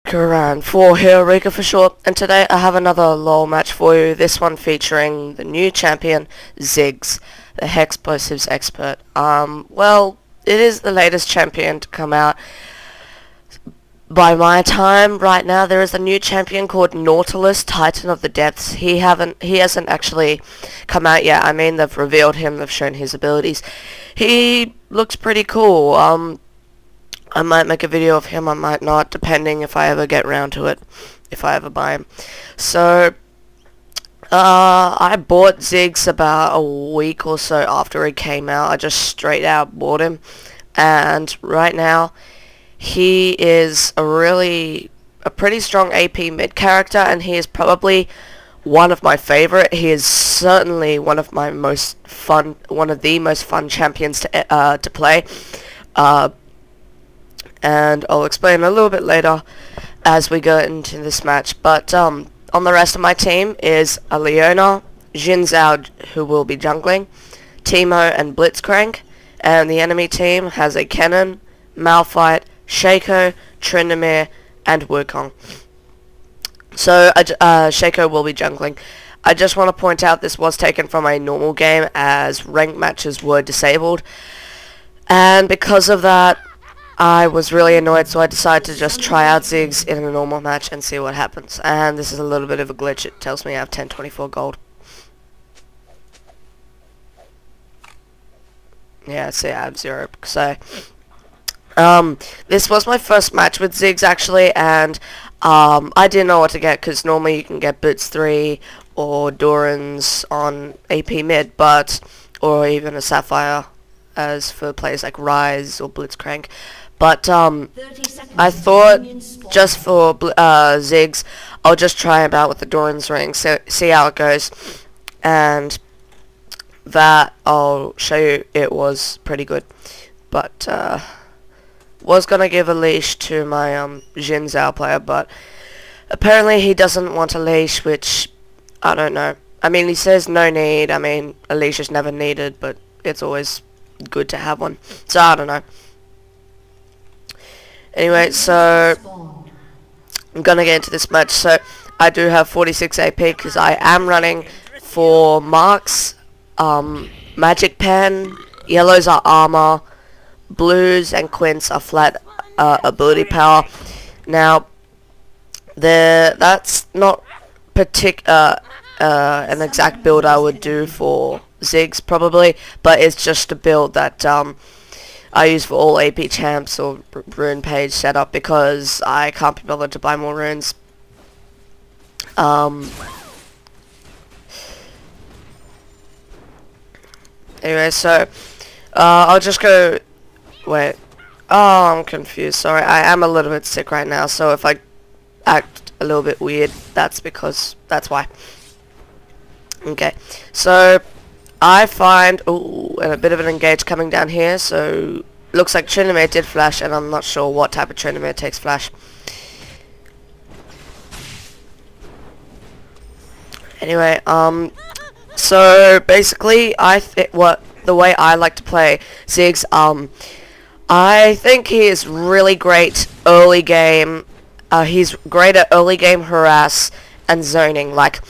Karan for Heroica for short, and today I have another LoL match for you, this one featuring the new champion, Ziggs, the Hexplosives expert. Well, it is the latest champion to come out. By my time, right now, there is a new champion called Nautilus, Titan of the Depths. He hasn't actually come out yet. I mean, they've revealed him, they've shown his abilities. He looks pretty cool. I might make a video of him, I might not, depending if I ever get round to it, if I ever buy him. So, I bought Ziggs about a week or so after he came out. I just straight out bought him, and right now, he is a pretty strong AP mid character, and he is probably one of my favorite. He is certainly one of the most fun champions to play. And I'll explain a little bit later as we go into this match. But on the rest of my team is a Leona, Xin Zhao, who will be jungling, Teemo and Blitzcrank, and the enemy team has a Kennen, Malphite, Shaco, Tryndamere, and Wukong. So Shaco will be jungling. I just want to point out this was taken from a normal game as ranked matches were disabled, and because of that I was really annoyed, so I decided to just try out Ziggs in a normal match and see what happens. And this is a little bit of a glitch. It tells me I have 1024 gold. Yeah, see, I have 0. So, this was my first match with Ziggs, actually, and I didn't know what to get, because normally you can get Boots 3 or Doran's on AP mid, or even a Sapphire, as for players like Rise or Blitzcrank. But I thought just for Ziggs, I'll just try him out with the Doran's ring, see how it goes, and that I'll show you it was pretty good. But was gonna give a leash to my Xin Zhao player, but apparently he doesn't want a leash, which I don't know. I mean, he says no need. I mean, a leash is never needed, but it's always good to have one. So I don't know. Anyway, so I'm gonna get into this match. So I do have 46 AP because I am running for marks, magic pen, yellows are armor, blues and quints are flat ability power. Now that's not an exact build I would do for Ziggs probably, but it's just a build that I use for all AP champs or rune page setup because I can't be bothered to buy more runes. Anyway, so I'll just go. Wait. Oh, I'm confused. Sorry, I am a little bit sick right now, so if I act a little bit weird, that's why. Okay, so I find and a bit of an engage coming down here, so looks like Tryndamere did flash, and I'm not sure what type of Tryndamere takes flash. Anyway, so basically the way I like to play Ziggs, I think he is really great early game. He's great at early game harass and zoning. Like,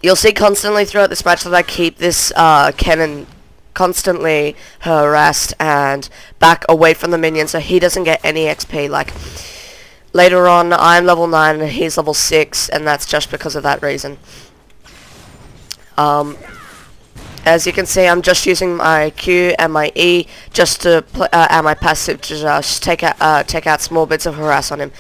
you'll see constantly throughout this match that I keep this Kennen constantly harassed and back away from the minions so he doesn't get any XP. Like, later on I'm level 9 and he's level 6, and that's just because of that reason. As you can see, I'm just using my Q and my E just to and my passive to just take out small bits of harass on him.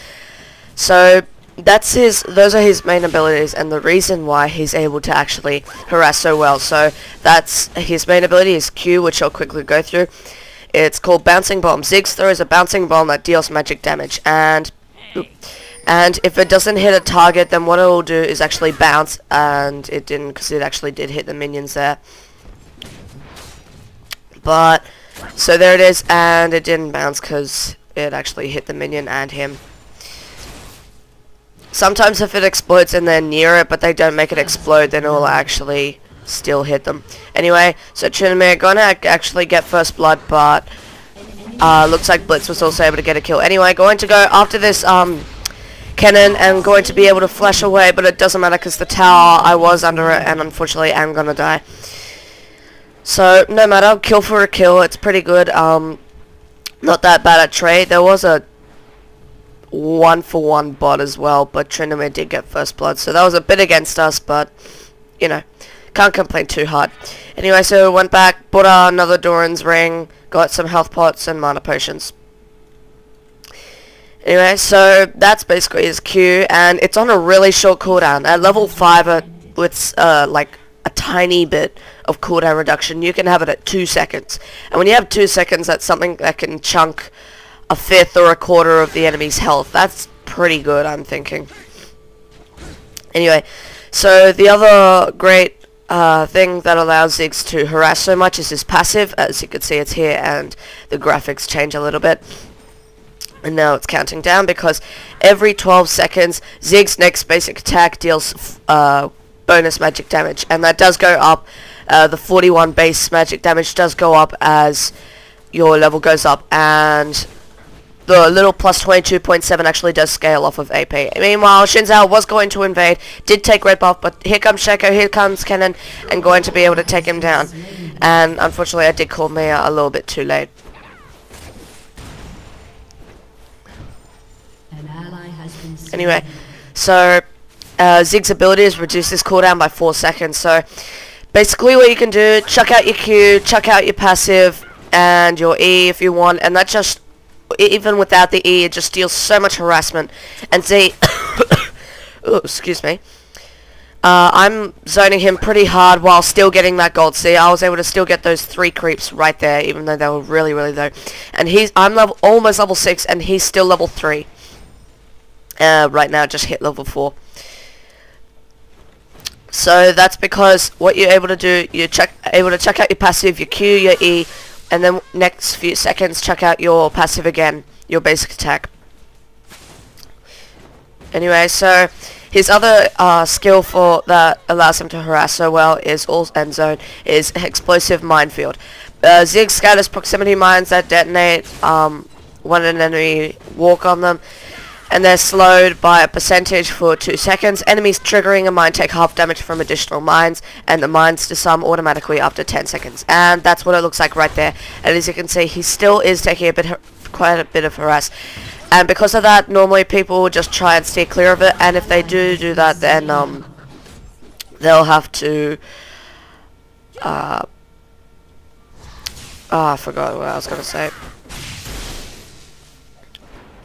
So those are his main abilities, and the reason why he's able to actually harass so well. So that's his main ability is Q, which I'll quickly go through. It's called Bouncing Bomb. Ziggs throws a bouncing bomb that deals magic damage, and if it doesn't hit a target, then what it will do is actually bounce, and it didn't, because it actually did hit the minions there. But so there it is, and it didn't bounce because it actually hit the minion and him. Sometimes if it explodes and they're near it, but they don't make it explode, then it will actually still hit them. Anyway, so Tryndamere gonna actually get first blood, but Looks like Blitz was also able to get a kill. Anyway, going to go after this cannon and going to be able to flash away, but it doesn't matter because the tower, I was under it, and unfortunately I'm gonna die. So, no matter, kill for a kill, it's pretty good. Not that bad at trade. There was a 1-for-1 bot as well, but Tryndamere did get first blood, so that was a bit against us, but, you know, can't complain too hard. Anyway, so went back, bought another Doran's ring, got some health pots and mana potions. Anyway, so that's basically his Q, and it's on a really short cooldown. At level 5, with like a tiny bit of cooldown reduction, you can have it at 2 seconds. And when you have 2 seconds, that's something that can chunk a fifth or a quarter of the enemy's health. That's pretty good, I'm thinking. Anyway, so the other great thing that allows Ziggs to harass so much is his passive. As you can see, it's here, and the graphics change a little bit. And now it's counting down because every 12 seconds, Ziggs' next basic attack deals bonus magic damage, and that does go up. The 41 base magic damage does go up as your level goes up, and the little plus 22.7 actually does scale off of AP. Meanwhile, Shinzao was going to invade, did take red buff, but here comes Shaco, here comes Kennen, and going to be able to take him down. And unfortunately, I did call Mia a little bit too late. Anyway, so Ziggs' ability is reduce this cooldown by 4 seconds. So basically what you can do, chuck out your Q, chuck out your passive, and your E if you want, and that just, even without the E, it just deals so much harassment. And see, oh, excuse me, I'm zoning him pretty hard while still getting that gold. See, I was able to still get those 3 creeps right there, even though they were really, really low. And I'm almost level 6, and he's still level 3. Right now, just hit level 4. So that's because what you're able to do, you're able to check out your passive, your Q, your E, and then next few seconds check out your passive again, your basic attack. Anyway, so his other skill for that allows him to harass so well is end zone is explosive minefield. Ziggs scatters proximity mines that detonate when an enemy walk on them, and they're slowed by a percentage for 2 seconds. Enemies triggering a mine take half damage from additional mines, and the mines disarm automatically after 10 seconds. And that's what it looks like right there. And as you can see, he still is taking quite a bit of harass. And because of that, normally people will just try and stay clear of it, and if they do that, then they'll have to I forgot what I was gonna say.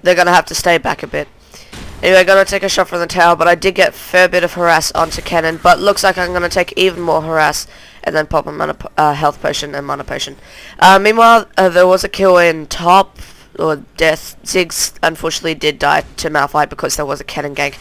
They're gonna have to stay back a bit. Anyway, gonna take a shot from the tower, but I did get a fair bit of harass onto Kennen, but looks like I'm gonna take even more harass and then pop a health potion and mana potion. Meanwhile, there was a kill in top, or death. Ziggs unfortunately did die to Malphite because there was a Kennen gank.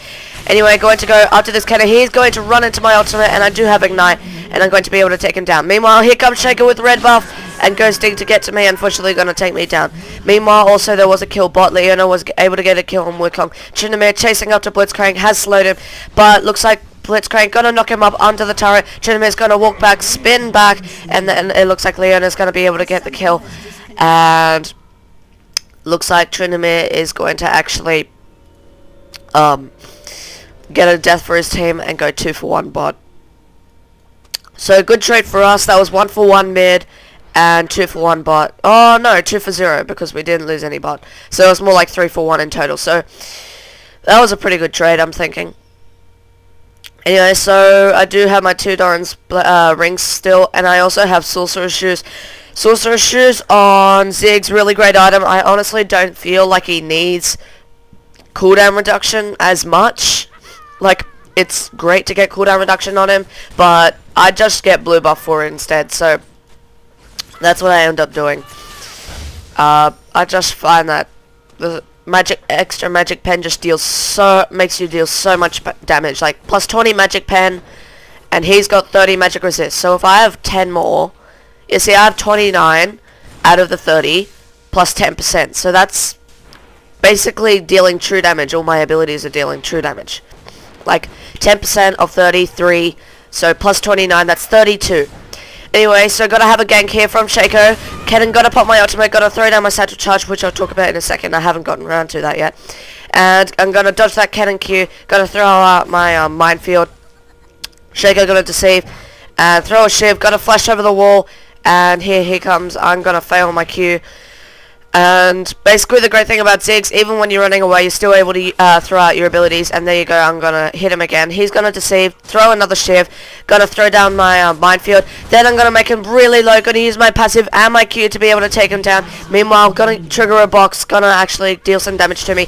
Anyway, going to go after this Kennen. He's going to run into my ultimate, and I do have Ignite, and I'm going to be able to take him down. Meanwhile, here comes Shaco with red buff, and Ghosting to get to me, unfortunately going to take me down. Meanwhile, also there was a kill bot. Leona was able to get a kill on Wukong. Tryndamere chasing up to Blitzcrank, has slowed him, but looks like Blitzcrank gonna knock him up onto the turret. Tryndamere's gonna walk back, spin back, and then it looks like Leona's gonna be able to get the kill. And looks like Tryndamere is going to actually get a death for his team and go 2-for-1 bot. So good trade for us. That was 1-for-1 mid and 2-for-1 bot. Oh no, 2-for-0 because we didn't lose any bot. So it was more like 3-for-1 in total. So that was a pretty good trade, I'm thinking. Anyway, so I do have my 2 Doran's rings still, and I also have Sorcerer's Shoes. Sorcerer's Shoes on Ziggs, really great item. I honestly don't feel like he needs cooldown reduction as much. Like, it's great to get cooldown reduction on him, but I just get blue buff for it instead, so that's what I end up doing. I just find that the extra magic pen just makes you deal so much damage. Like, plus 20 magic pen, and he's got 30 magic resist. So if I have 10 more, you see I have 29 out of the 30, plus 10%. So that's basically dealing true damage. All my abilities are dealing true damage. Like, 10% of 33, so plus 29, that's 32. Anyway, so gotta have a gank here from Shaco. Kennen gotta pop my ultimate, gotta throw down my satchel charge, which I'll talk about in a second. I haven't gotten around to that yet. And I'm gonna dodge that Kennen Q, gotta throw out my minefield. Shaco gonna deceive, and throw a shiv, gotta flash over the wall, and here he comes. I'm gonna fail my Q. And basically the great thing about Ziggs, even when you're running away, you're still able to throw out your abilities. And there you go, I'm going to hit him again. He's going to deceive, throw another shiv, going to throw down my minefield. Then I'm going to make him really low, going to use my passive and my Q to be able to take him down. Meanwhile, going to trigger a box, going to actually deal some damage to me.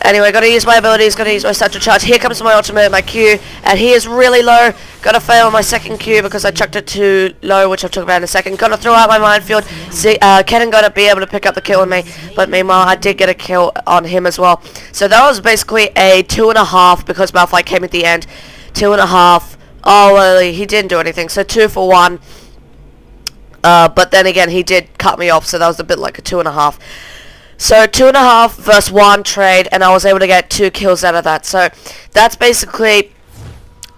Anyway, gotta use my abilities, gotta use my satchel charge. Here comes my ultimate, my Q, and he is really low. Gotta fail my second Q because I chucked it too low, which I'll talk about in a second. Gotta throw out my minefield. Kennen gotta be able to pick up the kill on me, but meanwhile I did get a kill on him as well. So that was basically a 2.5 because Malphite came at the end. 2.5. Oh, well, he didn't do anything, so 2 for 1. But then again, he did cut me off, so that was a bit like a 2.5. So 2.5 versus 1 trade, and I was able to get 2 kills out of that. So that's basically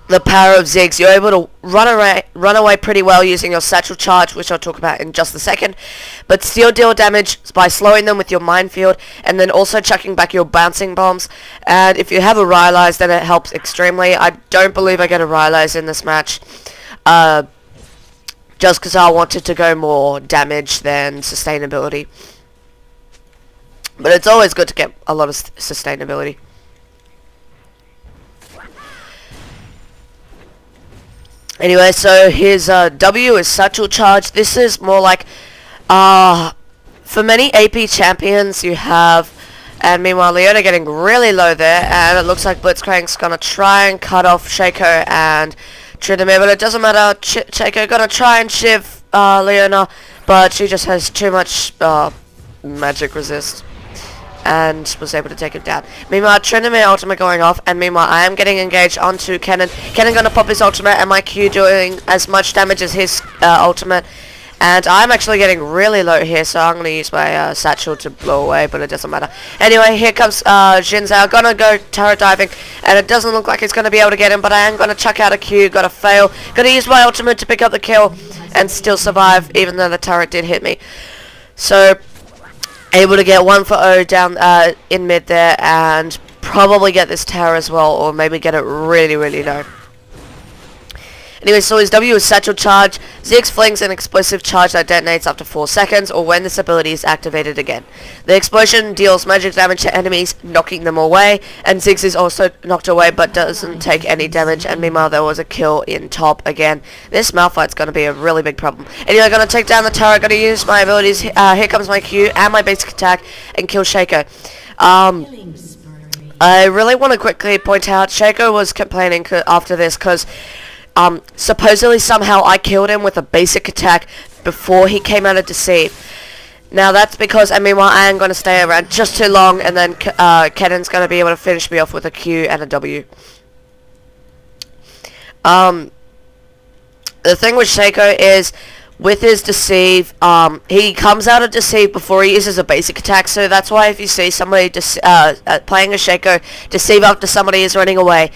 the power of Ziggs. You're able to run away pretty well using your satchel charge, which I'll talk about in just a second, but still deal damage by slowing them with your minefield, and then also chucking back your bouncing bombs. And if you have a Rylai's, then it helps extremely. I don't believe I get a Rylai's in this match, just because I wanted to go more damage than sustainability. But it's always good to get a lot of sustainability. Anyway, so his W is satchel charge. This is more like, for many AP champions you have, and meanwhile Leona getting really low there, and it looks like Blitzcrank's gonna try and cut off Shaco and Trinamir, but it doesn't matter. Shaco gonna try and shiv Leona, but she just has too much magic resist, and was able to take him down. Meanwhile, Trinamir ultimate going off, and meanwhile I am getting engaged onto Kennen. Kennen gonna pop his ultimate, and my Q doing as much damage as his ultimate. And I'm actually getting really low here, so I'm gonna use my satchel to blow away, but it doesn't matter. Anyway, here comes Xin Zhao, gonna go turret diving, and it doesn't look like he's gonna be able to get him, but I am gonna chuck out a Q, gotta fail, gonna use my ultimate to pick up the kill, and still survive, even though the turret did hit me. So able to get 1 for 0 down in mid there, and probably get this tower as well, or maybe get it really, really low. Anyway, so his W is satchel charge. Ziggs flings an explosive charge that detonates after 4 seconds, or when this ability is activated again. The explosion deals magic damage to enemies, knocking them away, and Ziggs is also knocked away but doesn't take any damage, and meanwhile there was a kill in top again. This Malphite's going to be a really big problem. Anyway, I'm going to take down the turret, going to use my abilities. Here comes my Q and my basic attack, and kill Shaco. I really want to quickly point out, Shaco was complaining after this because supposedly somehow I killed him with a basic attack before he came out of deceive. Now that's because, and meanwhile I am going to stay around just too long, and then Kennen's going to be able to finish me off with a Q and a W. The thing with Shaco is, with his deceive, he comes out of deceive before he uses a basic attack, so that's why if you see somebody playing a Shaco deceive after somebody is running away,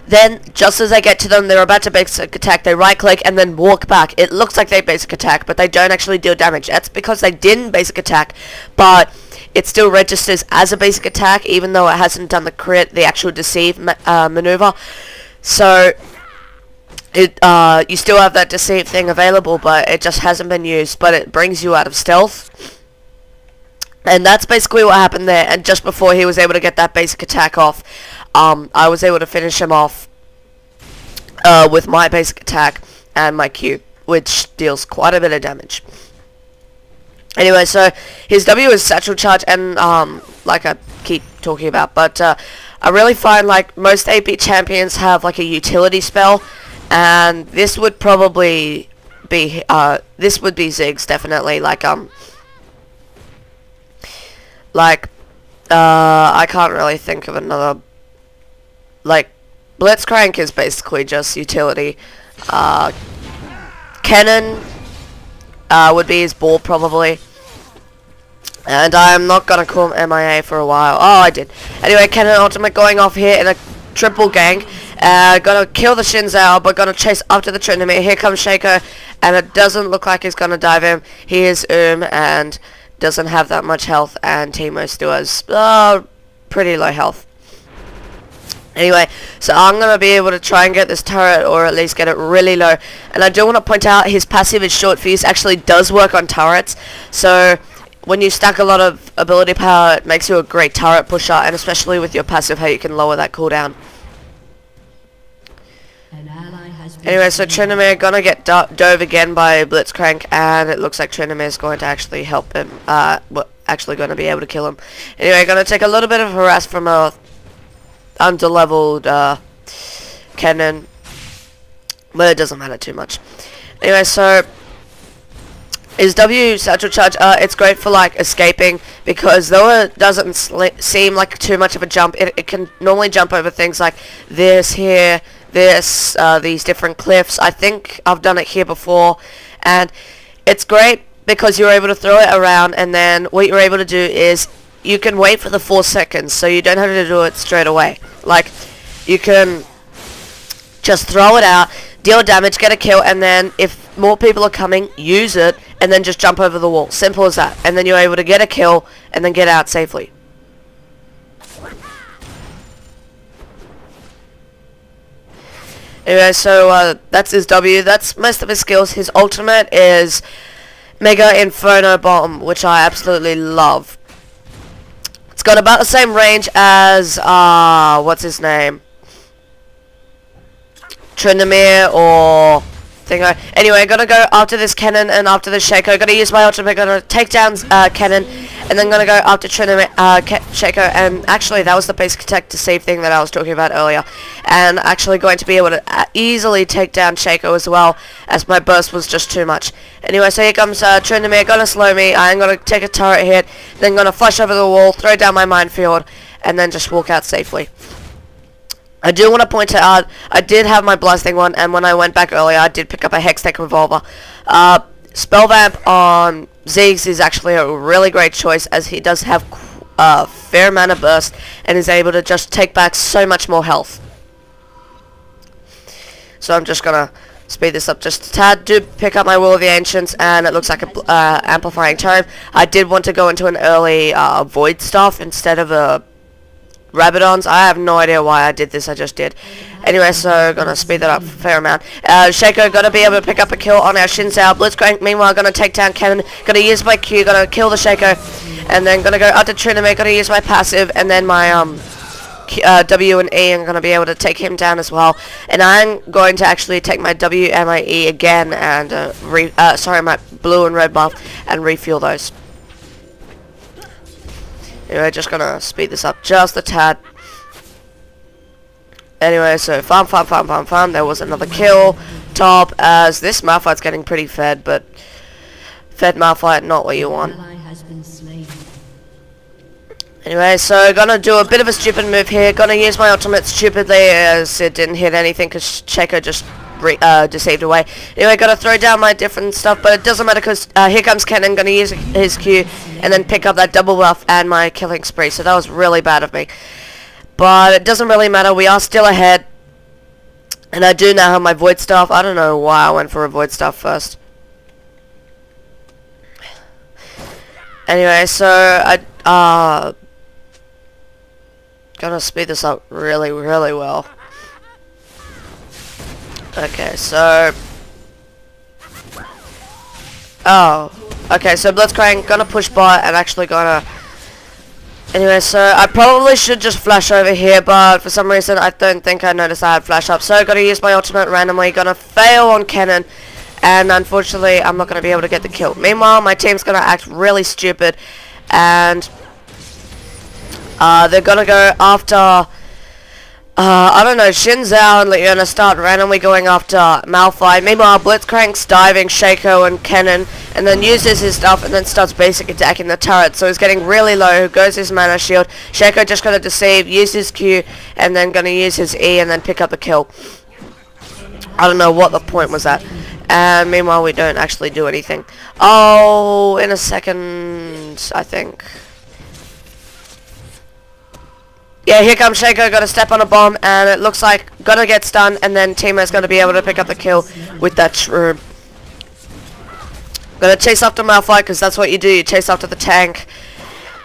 then, just as they get to them, they're about to basic attack, they right-click and then walk back. It looks like they basic attack, but they don't actually deal damage. That's because they didn't basic attack, but it still registers as a basic attack, even though it hasn't done the crit, the actual deceive maneuver. So, you still have that deceive thing available, but it just hasn't been used, but it brings you out of stealth. And that's basically what happened there, and just before he was able to get that basic attack off, I was able to finish him off with my basic attack and my Q, which deals quite a bit of damage. Anyway, so his W is satchel charge, and like I keep talking about, but I really find like most AP champions have like a utility spell, and this would probably be Ziggs, definitely. I can't really think of another. Like, Blitzcrank is basically just utility. Kennen would be his ball, probably. And I'm not gonna call him MIA for a while. Oh, I did. Anyway, Kennen ultimate going off here in a triple gank. Gonna kill the Xin Zhao, but gonna chase after the Tryndamere. Here comes Shaco, and it doesn't look like he's gonna dive him. He is and doesn't have that much health, and Teemo still has pretty low health. Anyway, so I'm going to be able to try and get this turret, or at least get it really low. And I do want to point out his passive is short fuse actually does work on turrets. So when you stack a lot of ability power, it makes you a great turret pusher, and especially with your passive, how you can lower that cooldown. Anyway, so Tryndamere gonna get dove again by Blitzcrank, and it looks like Tryndamere is going to actually help him. Actually going to be able to kill him. Anyway, gonna take a little bit of harass from a underleveled Kennen, but it doesn't matter too much. Anyway, so his W satchel charge, it's great for like escaping, because though it doesn't seem like too much of a jump, it can normally jump over things like this here, this, these different cliffs. I think I've done it here before, and it's great because you're able to throw it around, and then what you're able to do is you can wait for the 4 seconds, so you don't have to do it straight away. Like, you can just throw it out, deal damage, get a kill, and then if more people are coming, use it, and then just jump over the wall. Simple as that. And then you're able to get a kill, and then get out safely. Anyway, so that's his W. That's most of his skills. His ultimate is Mega Inferno Bomb, which I absolutely love. It's got about the same range as, what's his name? Tryndamere or thingo. Anyway, gotta go after this Kennen and after this Shaco. Gotta use my ultimate, gonna take down Kennen, and then gonna go after Tryndamere, Shaco, and actually that was the basic attack deceive thing that I was talking about earlier. And actually going to be able to easily take down Shaco as well, as my burst was just too much. Anyway, so here comes Tryndamere, gonna slow me. I'm gonna take a turret hit, then gonna flush over the wall, throw down my minefield, and then just walk out safely. I do want to point out, I did have my blasting one, and when I went back earlier, I did pick up a Hextech revolver. Spell Vamp on Ziggs is actually a really great choice, as he does have a fair amount of burst, and is able to just take back so much more health. So I'm just gonna speed this up just a tad. Do pick up my Will of the Ancients, and it looks like a amplifying tome. I did want to go into an early Void Staff instead of a Rabadons. I have no idea why I did this, I just did. Anyway, so gonna speed that up a fair amount. Shaco gonna be able to pick up a kill on our Xin Zhao. Blitzcrank meanwhile gonna take down Kennen, gonna use my Q, gonna kill the Shaco, and then gonna go up to Tryndamere, gonna use my passive, and then my W and E, I'm gonna be able to take him down as well. And I'm going to actually take my W and my E again, and my blue and red buff, and refuel those. Anyway, just gonna speed this up just a tad. Anyway, so farm. There was another kill. Top, as this Malphite's getting pretty fed, but fed Malphite, not what you want. Anyway, so gonna do a bit of a stupid move here. Gonna use my ultimate stupidly, as it didn't hit anything, because Shaco just deceived away. Anyway, gotta throw down my different stuff, but it doesn't matter, because here comes Kennen, gonna use his Q, and then pick up that double buff and my killing spree, so that was really bad of me. But it doesn't really matter, we are still ahead, and I do now have my Void Staff. I don't know why I went for a Void Staff first. Anyway, so I gonna speed this up really well. Okay, so okay, so Blitzcrank gonna push bot, and actually gonna anyway, so I probably should just flash over here, but for some reason I don't think I noticed I had flash up, so gotta use my ultimate randomly, gonna fail on Kennen, and unfortunately I'm not gonna be able to get the kill. Meanwhile, my team's gonna act really stupid, and they're gonna go after I don't know, Xin Zhao, and you're gonna start randomly going after Malphite. Meanwhile, Blitzcrank's diving Shaco and Kennen, and then uses his stuff, and then starts basic attacking the turret. So he's getting really low, goes his mana shield. Shaco just gonna deceive, use his Q, and then gonna use his E, and then pick up a kill. I don't know what the point was at. And meanwhile, we don't actually do anything. Oh, in a second, I think. Yeah, here comes Shaco, got to step on a bomb, and it looks like gonna get stunned, and then Teemo's gonna be able to pick up the kill with that shroom. Gonna chase after Malphite, because that's what you do, you chase after the tank.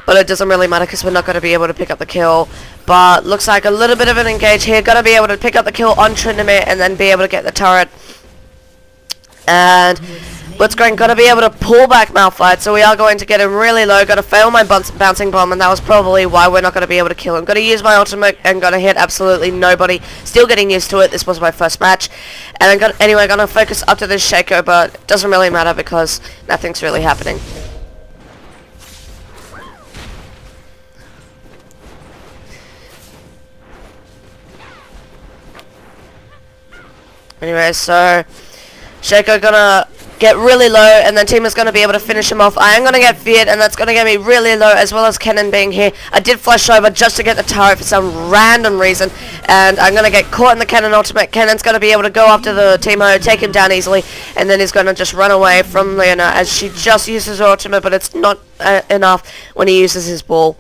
But it doesn't really matter, because we're not gonna be able to pick up the kill. But looks like a little bit of an engage here, gonna be able to pick up the kill on Tryndamere, and then be able to get the turret. And Blitzcrank gonna be able to pull back Malphite, so we are going to get him really low. Gonna fail my bouncing bomb, and that was probably why we're not gonna be able to kill him. Gonna use my ultimate and gonna hit absolutely nobody. Still getting used to it. This was my first match, and I'm gonna focus up to this Shaco, but it doesn't really matter because nothing's really happening. Anyway, so Shaco gonna get really low, and then Team is going to be able to finish him off. I am going to get feared, and that's going to get me really low, as well as Kennen being here. I did flash over just to get the turret for some random reason, and I'm going to get caught in the Kennen ultimate. Kennen's going to be able to go after the Teemo, take him down easily, and then he's going to just run away from Leona as she just uses her ultimate, but it's not enough when he uses his ball.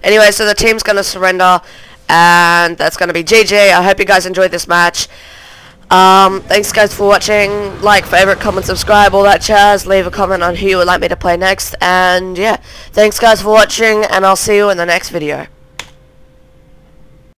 Anyway, so the team's going to surrender, and that's going to be GG. I hope you guys enjoyed this match. Thanks guys for watching. Like, favorite, comment, subscribe, all that jazz. Leave a comment on who you would like me to play next. And yeah, thanks guys for watching, and I'll see you in the next video.